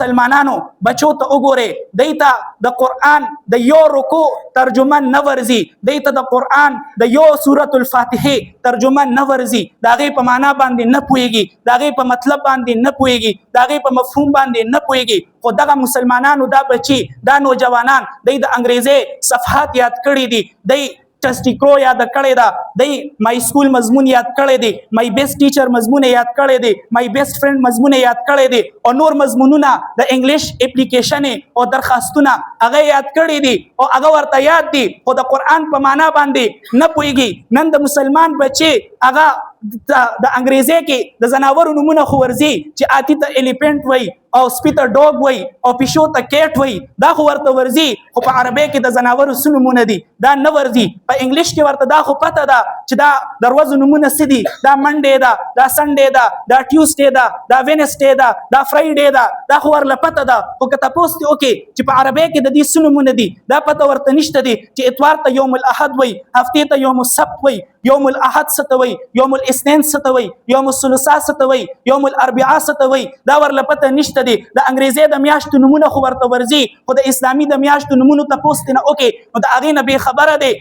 مسلمانانو بچو ته وګوره دیتا د قرآن د یو رکوع ترجمه نه ورزي، دیتا د قرآن د یو سورۃ الفاتحه ترجمه نه ورزي، د هغې په معنا باندې نه پوهېږي، د هغې په مطلب باندې نه پوهېږي، د هغې په مفهوم باندې نه پوهېږي. خو دغه مسلمانانو دا بچي دا نوجوانان دی د انګریزي صفحات یاد کړي دي، دی ټسټیکرو یاد کړی ده، دی مای سکول مضمون یاد کړی دی، مای بیسټ ټیچر مضمون یاد کړی دی، مای بیسټ فرند مضمون یاد کړی دی، او نور مضمونونه د انګلیش اپلیکیشن او درخواستونه هغه یاد کړی دي او هغه ورته یاد دي، خو د قرآن په معنا باندې نه پوهېږي. نن د مسلمان بچي هغه د انګریزي کې د زناورو نومونه خو ورځي چې آتی ته ایلیفنټ وای او سپي ته ډوګ وای او پیشو ته کیټ وای، دا خو ورته ورځي، خو په عربي کې د زناورو څه نومونه دي دا نه ورځي. په انګلیش کې ورته دا خو پته ده چې دا د ورځو نومونه څه دي، دا منډې ده، دا سنډې ده، دا ټیوزډې ده، دا وینسډې ده، دا فرایډې ده، دا خو ورله پته ده. خو که تپوس دې وکړي چې په عربي کې د دې څه نومونه دي دا پته ورته نشته دي چې اتوار ته یوم الاحد وای، هفتې ته یوم السبت وای، یوم الاحد څه ته وای، یوم الاثنين څه ته وای، یوم الثلاثاء څه ته وای، یوم الاربعاء څه ته وای، دا ورله پته نشته دي. د انګریزي د میاشتو نومونه خو ورته ورځي، خو د اسلامي د میاشتو نومونو تپوس دې نه وکړي نو د هغې نه بې خبره دی.